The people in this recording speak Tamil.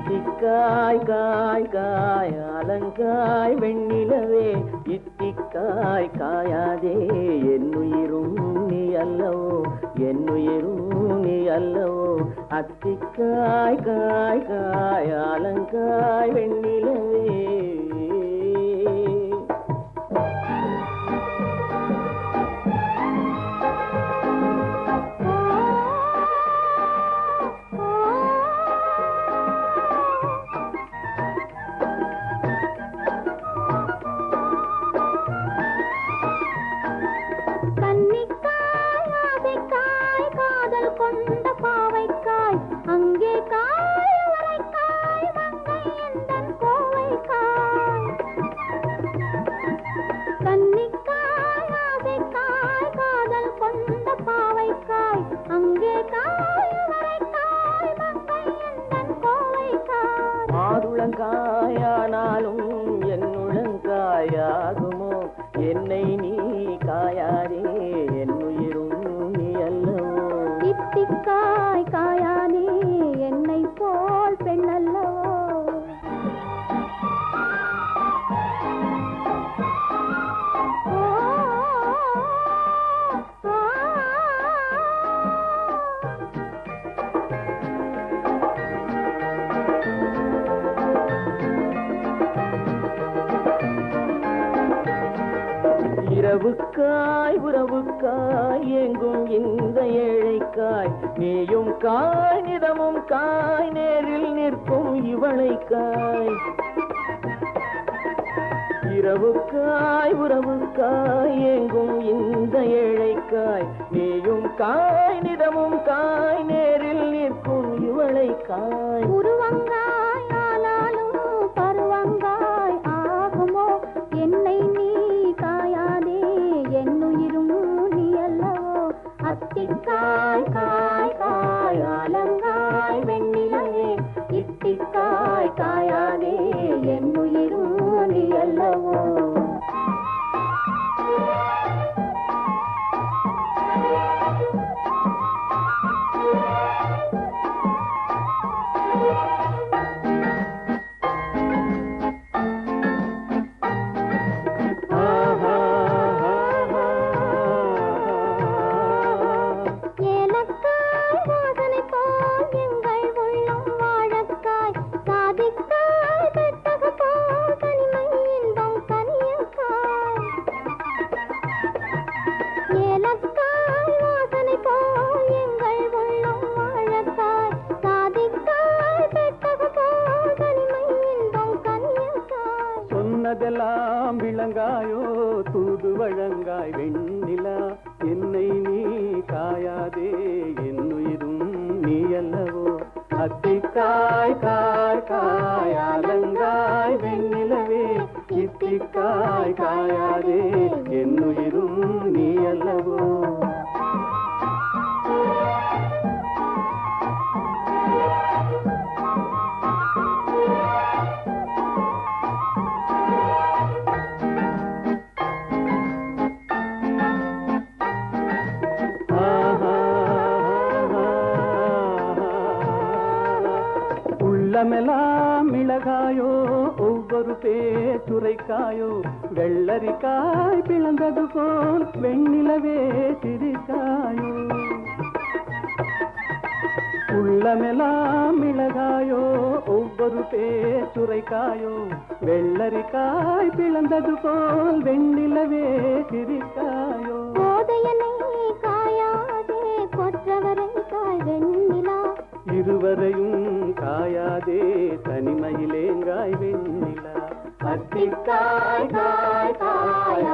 இத்திக்காய் காய் காய் அலங்காய் வெண்ணிலவே இத்திக்காய் காயாதே என்னுயிரும் நீ அல்லவோ என்னுயிரும் நீ அல்லவோ அத்திக்காய் காய் காய் அலங்காய் வெண்ணிலவே கொண்ட பாவைக்காய் அங்கே காய் வரைக்காய் மங்கை எந்தன் கோவைக்காய் கன்னிக்காய் ஆசைக்காய் காதல் கொண்ட பாவைக்காய் அங்கே காய் வரைக்காய் மங்கை எந்தன் கோவைக்காய் மாதுளங்காயானாலும் என்னுளங்காயாகுமோ என்னை நீ காயாதே என்னுயிரும் நீ அல்லவோ இத்திக்காய் காயானே என்னை போல் பெண் அல்லவோ இரவுக்காய் உறவுக்காய் எங்கும் இந்த ஏழைக்காய் நீயும் காய் நிதமும் காய் நேரில் நிற்கும் இவளைக்காய் இரவுக்காய் உறவுக்காய் எங்கும் இந்த ஏழைக்காய் நீயும் காய் நிதமும் காய் நேரில் நிற்கும் இவளைக்காய் உருவங்காய் ஆனாலும் பருவங்காய் ஆகுமோ என்னை நீ காயாதே என்னுயிரும் நீ அல்லவோ அத்திக்காய் காய் காய் அலங்காய் வெண்ணிலவே இத்திக்காய் காயாதே என்னுயிரும் நீ அல்லவோ சொன்னதெல்லாம் விளங்காயோ தூது வழங்காய் வெண்ணிலா என்னை நீ காயாதே என்னுயிரும் நீ அல்லவோ அத்திக்காய் காய் காய் அலங்காய் வெண்ணிலவே இத்திக்காய் காயாதே என்னுயிரும் நீ அல்லவோ உள்ளமெல்லாம் மிளகாயோ ஒவ்வொரு பேச்சுரைக்காயோ வெள்ளரிக்காய் பிளந்தது போல் வெண்ணிலவே சிரிக்காயோ உள்ளமெல்லாம் மிளகாயோ ஒவ்வொரு பேச்சுரைக்காயோ வெள்ளரிக்காய் பிளந்தது போல் வெண்ணிலவே சிரிக்காயோ போதையனை காயாதே கொற்றவரை காய் வெண்ணிலா இருவரையும் காயாதே தனிமையிலேங்காய் வெண்ணிலா அத்திக்காய் காய் காய்